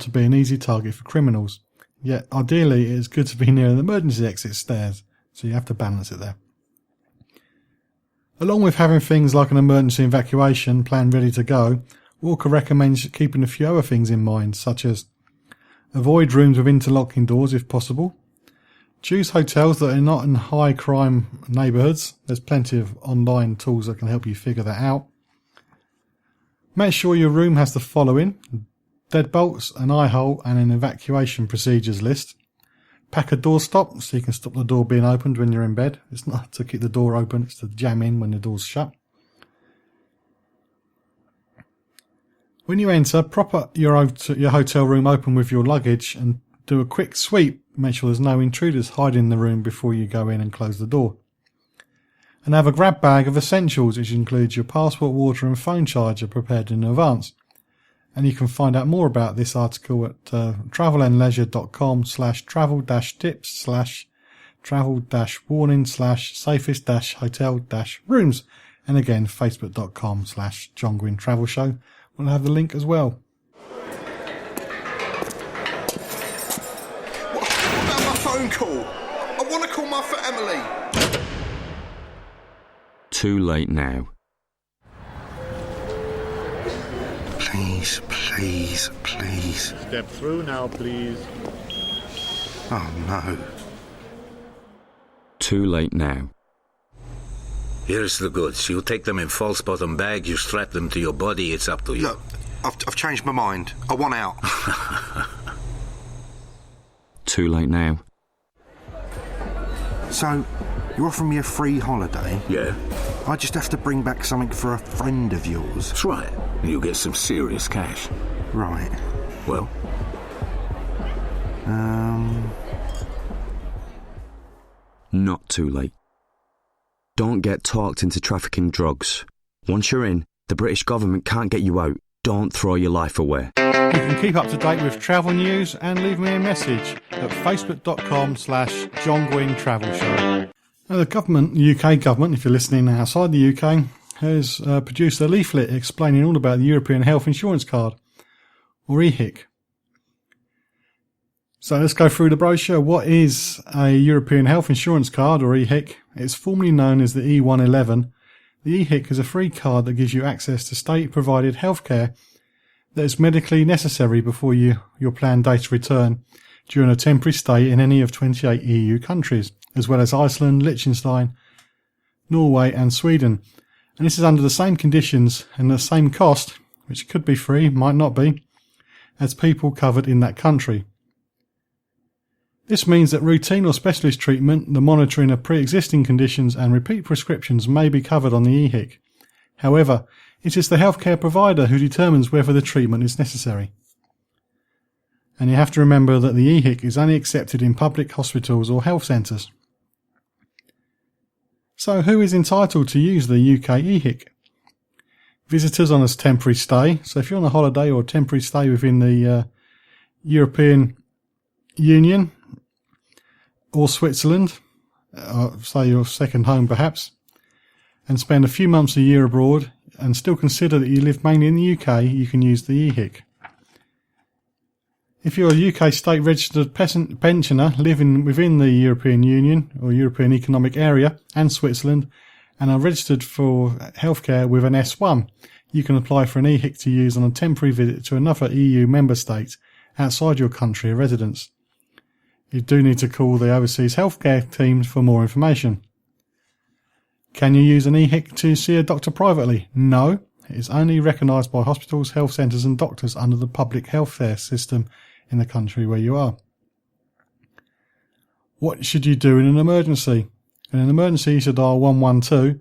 to be an easy target for criminals. Yet, ideally, it is good to be near an emergency exit stairs, so you have to balance it there. Along with having things like an emergency evacuation plan ready to go, Walker recommends keeping a few other things in mind, such as avoid rooms with interlocking doors if possible. Choose hotels that are not in high crime neighbourhoods. There's plenty of online tools that can help you figure that out. Make sure your room has the following: deadbolts, an eye hole and an evacuation procedures list. Pack a door stop so you can stop the door being opened when you're in bed. It's not to keep the door open, it's to jam in when the door's shut. When you enter, prop up your hotel room open with your luggage and do a quick sweep. Make sure there's no intruders hiding in the room before you go in and close the door. And have a grab bag of essentials, which includes your passport, water and phone charger prepared in advance. And you can find out more about this article at travelandleisure.com/travel-tips/travel-warning/safest-hotel-rooms. And again, facebook.com/John Guinn Travel Show. We'll have the link as well. What about my phone call? I want to call my family. Too late now. Please, please, please. Step through now, please. Oh, no. Too late now. Here's the goods. You take them in false bottom bag, you strap them to your body, it's up to you. Look, I've changed my mind. I want out. Too late now. So, you're offering me a free holiday? Yeah, I just have to bring back something for a friend of yours. that's right. You get some serious cash. Right. Well, Not too late. Don't get talked into trafficking drugs. Once you're in, the British government can't get you out. Don't throw your life away. You can keep up to date with travel news and leave me a message at facebook.com/John Guinn Travel Show. Now, the government, the UK government, if you're listening outside the UK, has produced a leaflet explaining all about the European Health Insurance Card, or EHIC. So let's go through the brochure. What is a European Health Insurance Card, or EHIC? It's formerly known as the E111. The EHIC is a free card that gives you access to state-provided healthcare that is medically necessary before your planned date of return during a temporary stay in any of 28 EU countries, as well as Iceland, Liechtenstein, Norway and Sweden. And this is under the same conditions and the same cost, which could be free, might not be, as people covered in that country. This means that routine or specialist treatment, the monitoring of pre-existing conditions and repeat prescriptions may be covered on the EHIC. However, it is the healthcare provider who determines whether the treatment is necessary. And you have to remember that the EHIC is only accepted in public hospitals or health centres. So who is entitled to use the UK EHIC? Visitors on a temporary stay. So if you're on a holiday or temporary stay within the European Union or Switzerland, say your second home perhaps, and spend a few months a year abroad and still consider that you live mainly in the UK, you can use the EHIC. If you're a UK state registered pensioner living within the European Union or European Economic Area and Switzerland and are registered for healthcare with an S1, you can apply for an EHIC to use on a temporary visit to another EU member state outside your country of residence. You do need to call the overseas healthcare teams for more information. Can you use an EHIC to see a doctor privately? No, it is only recognised by hospitals, health centres and doctors under the public healthcare system in the country where you are. What should you do in an emergency? In an emergency, you should dial 112.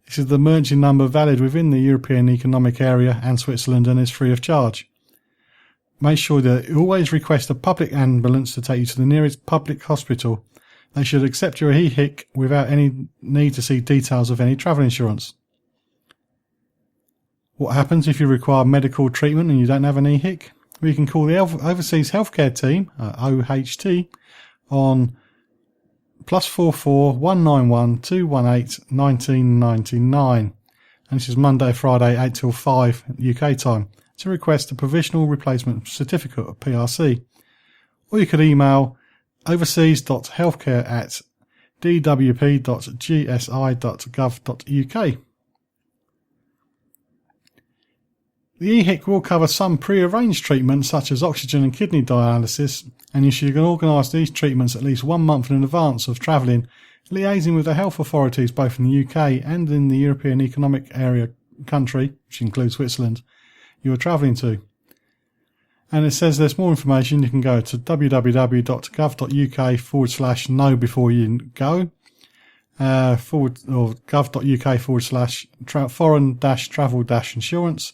This is the emergency number valid within the European Economic Area and Switzerland and is free of charge. Make sure that you always request a public ambulance to take you to the nearest public hospital. They should accept your EHIC without any need to see details of any travel insurance. What happens if you require medical treatment and you don't have an EHIC? Well, you can call the Overseas Healthcare Team, OHT, on +44 191 218 1999. And this is Monday, Friday, 8 till 5 UK time. to request a provisional replacement certificate of PRC. Or you could email overseas.healthcare@dwp.gsi.gov.uk. The EHIC will cover some pre-arranged treatments such as oxygen and kidney dialysis, and you should organise these treatments at least 1 month in advance of travelling, liaising with the health authorities both in the UK and in the European Economic Area country, which includes Switzerland, you are travelling to. And it says there's more information. You can go to www.gov.uk/know before you go, or gov.uk/foreign-travel-insurance,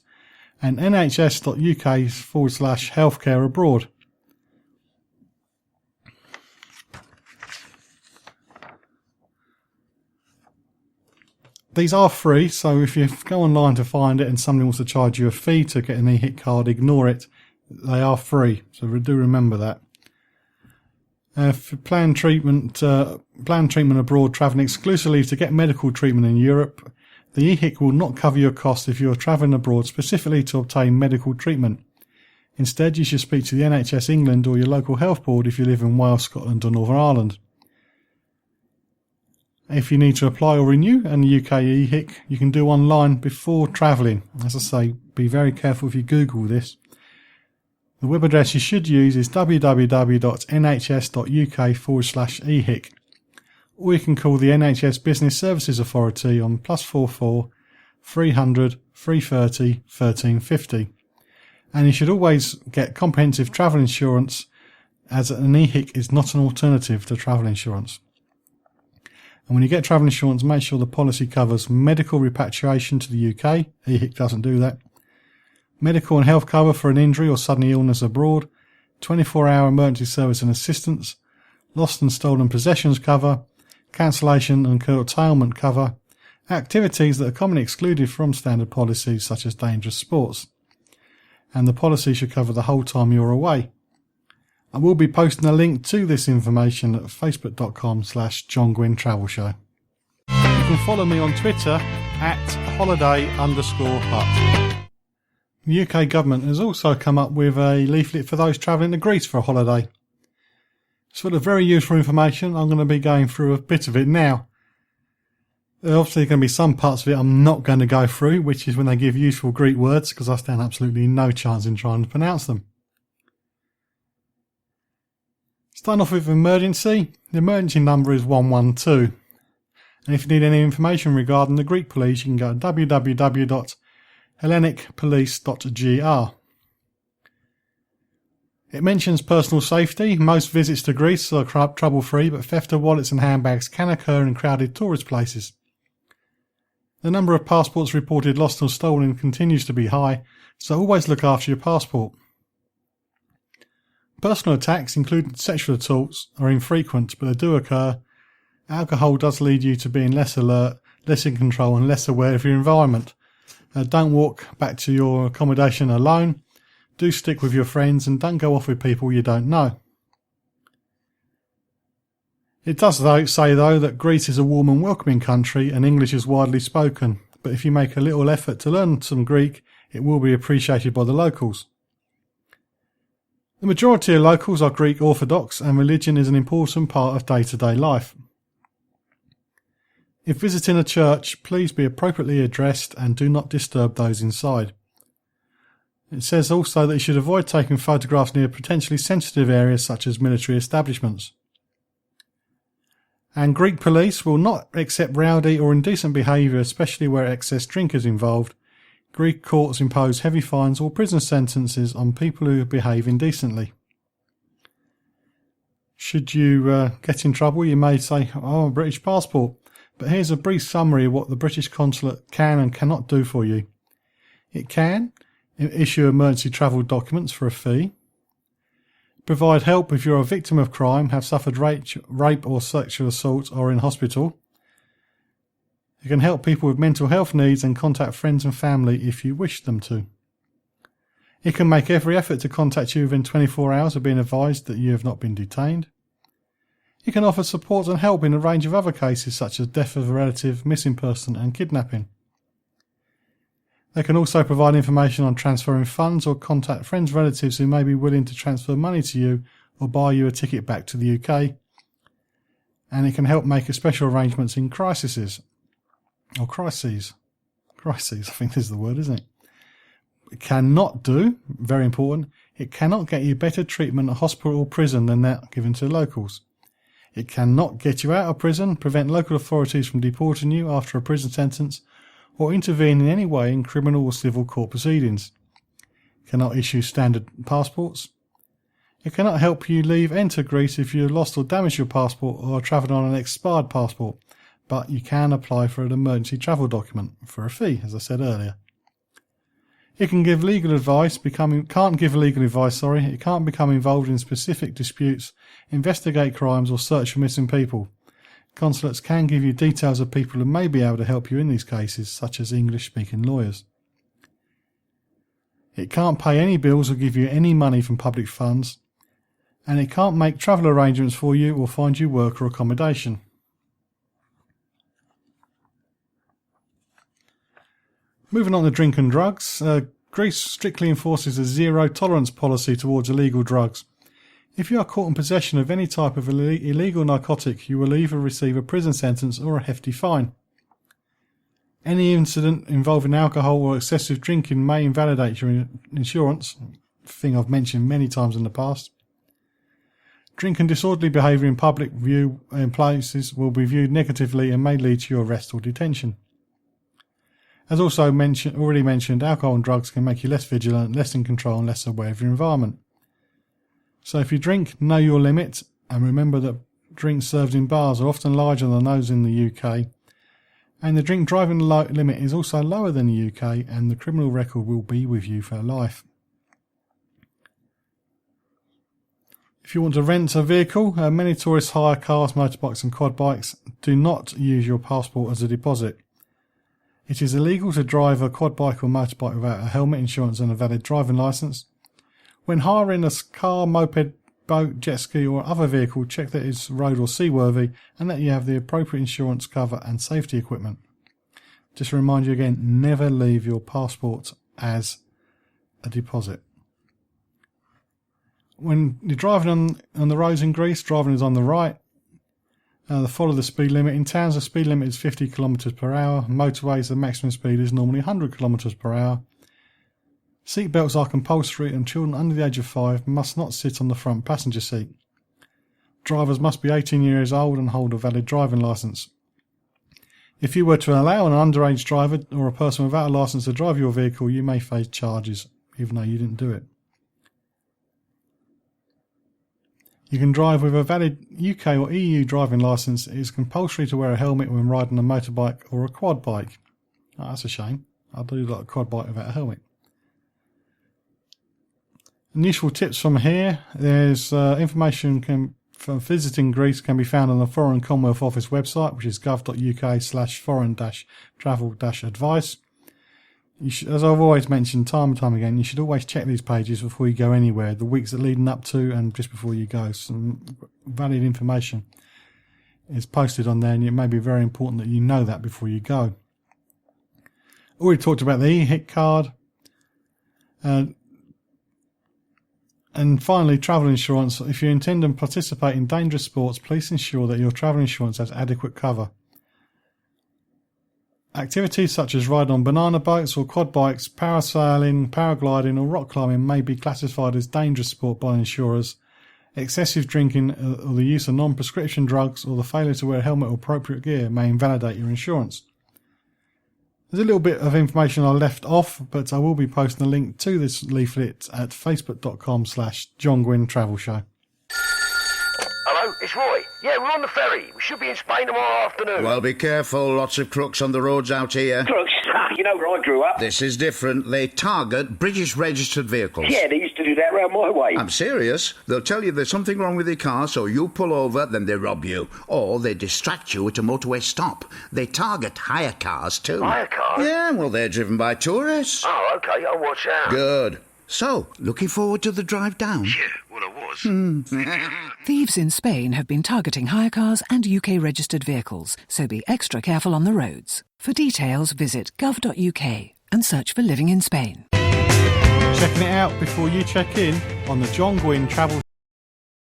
and nhs.uk/healthcare abroad. These are free, so if you go online to find it and somebody wants to charge you a fee to get an EHIC card, ignore it. They are free, so do remember that. For planned treatment abroad, travelling exclusively to get medical treatment in Europe, the EHIC will not cover your costs if you are travelling abroad specifically to obtain medical treatment. Instead, you should speak to the NHS England or your local health board if you live in Wales, Scotland or Northern Ireland. If you need to apply or renew an UK EHIC, you can do online before travelling. As I say, be very careful if you Google this. The web address you should use is www.nhs.uk/EHIC, or you can call the NHS Business Services Authority on +44 300 330 1350. And you should always get comprehensive travel insurance, as an EHIC is not an alternative to travel insurance. And when you get travel insurance, make sure the policy covers medical repatriation to the UK. EHIC doesn't do that. Medical and health cover for an injury or sudden illness abroad. 24-hour emergency service and assistance. Lost and stolen possessions cover. Cancellation and curtailment cover. Activities that are commonly excluded from standard policies such as dangerous sports. And the policy should cover the whole time you're away. I will be posting a link to this information at facebook.com/John Guinn Travel Show. You can follow me on Twitter @holiday_hut. The UK government has also come up with a leaflet for those travelling to Greece for a holiday. It's full of very useful information. I'm going to be going through a bit of it now. There are obviously going to be some parts of it I'm not going to go through, which is when they give useful Greek words, because I stand absolutely no chance in trying to pronounce them. Starting off with emergency, the emergency number is 112. And if you need any information regarding the Greek police, you can go to www.hellenicpolice.gr. It mentions personal safety. Most visits to Greece are trouble-free, but theft of wallets and handbags can occur in crowded tourist places. The number of passports reported lost or stolen continues to be high, so always look after your passport. Personal attacks, including sexual assaults, are infrequent, but they do occur. Alcohol does lead you to being less alert, less in control and less aware of your environment. Don't walk back to your accommodation alone. Do stick with your friends and don't go off with people you don't know. It does say that Greece is a warm and welcoming country and English is widely spoken, but if you make a little effort to learn some Greek, it will be appreciated by the locals. The majority of locals are Greek Orthodox and religion is an important part of day-to-day life. If visiting a church, please be appropriately addressed and do not disturb those inside. It says also that you should avoid taking photographs near potentially sensitive areas such as military establishments. And Greek police will not accept rowdy or indecent behaviour, especially where excess drink is involved. Greek courts impose heavy fines or prison sentences on people who behave indecently. Should you get in trouble, you may say, "Oh, a British passport." But here's a brief summary of what the British consulate can and cannot do for you. It can issue emergency travel documents for a fee, provide help if you're a victim of crime, have suffered rape or sexual assault, or in hospital. It can help people with mental health needs and contact friends and family if you wish them to. It can make every effort to contact you within 24 hours of being advised that you have not been detained. It can offer support and help in a range of other cases such as death of a relative, missing person and kidnapping. They can also provide information on transferring funds or contact friends, relatives who may be willing to transfer money to you or buy you a ticket back to the UK. And it can help make special arrangements in crises. Crises, I think this is the word, isn't it? It cannot do, very important, it cannot get you better treatment at hospital or prison than that given to locals. It cannot get you out of prison, prevent local authorities from deporting you after a prison sentence, or intervene in any way in criminal or civil court proceedings. It cannot issue standard passports. It cannot help you enter Greece if you have lost or damaged your passport or are travelling on an expired passport, but you can apply for an emergency travel document for a fee, as I said earlier. It can give legal advice, it can't become involved in specific disputes, investigate crimes or search for missing people. Consulates can give you details of people who may be able to help you in these cases, such as English-speaking lawyers. It can't pay any bills or give you any money from public funds, and it can't make travel arrangements for you or find you work or accommodation. Moving on to drink and drugs, Greece strictly enforces a zero-tolerance policy towards illegal drugs. If you are caught in possession of any type of illegal narcotic, you will either receive a prison sentence or a hefty fine. Any incident involving alcohol or excessive drinking may invalidate your insurance, a thing I've mentioned many times in the past. Drink and disorderly behaviour in public view in places will be viewed negatively and may lead to your arrest or detention. As already mentioned, alcohol and drugs can make you less vigilant, less in control and less aware of your environment. So if you drink, know your limit, and remember that drinks served in bars are often larger than those in the UK, and the drink driving limit is also lower than the UK, and the criminal record will be with you for life. If you want to rent a vehicle, many tourists hire cars, motorbikes and quad bikes. Do not use your passport as a deposit. It is illegal to drive a quad bike or motorbike without a helmet, insurance and a valid driving licence. When hiring a car, moped, boat, jet ski or other vehicle, check that it's road or seaworthy and that you have the appropriate insurance cover and safety equipment. Just to remind you again, never leave your passport as a deposit. When you're driving on the roads in Greece, driving is on the right. Follow the speed limit. In towns, the speed limit is 50 km per hour. Motorways, the maximum speed is normally 100 km per hour. Seat belts are compulsory and children under the age of 5 must not sit on the front passenger seat. Drivers must be 18 years old and hold a valid driving licence. If you were to allow an underage driver or a person without a licence to drive your vehicle, you may face charges, even though you didn't do it. You can drive with a valid UK or EU driving licence. It is compulsory to wear a helmet when riding a motorbike or a quad bike. Oh, that's a shame. I do like a quad bike without a helmet. And useful tips from here. There's information from visiting Greece can be found on the Foreign Commonwealth Office website, which is gov.uk/foreign-travel-advice. As I've always mentioned time and time again, you should always check these pages before you go anywhere, the weeks that leading up to and just before you go. Some valid information is posted on there, and it may be very important that you know that before you go. Already talked about the EHIC card. And finally, travel insurance. If you intend to participate in dangerous sports, please ensure that your travel insurance has adequate cover. Activities such as riding on banana boats or quad bikes, parasailing, paragliding or rock climbing may be classified as dangerous sport by insurers. Excessive drinking or the use of non-prescription drugs or the failure to wear a helmet or appropriate gear may invalidate your insurance. There's a little bit of information I left off, but I will be posting a link to this leaflet at facebook.com/John Guinn Travel Show. Hello, it's Roy. Yeah, we're on the ferry. We should be in Spain tomorrow afternoon. Well, be careful. Lots of crooks on the roads out here. Crooks? You know where I grew up. This is different. They target British registered vehicles. Yeah, they used to do that round my way. I'm serious. They'll tell you there's something wrong with your car, so you pull over, then they rob you. Or they distract you at a motorway stop. They target hire cars, too. Hire cars? Yeah, well, they're driven by tourists. Oh, OK, I'll watch out. Good. So, looking forward to the drive down? Yeah, well, I was. Thieves in Spain have been targeting hire cars and UK-registered vehicles, so be extra careful on the roads. For details, visit gov.uk. and search for Living in Spain. Checking it out before you check in on the John Guinn Travel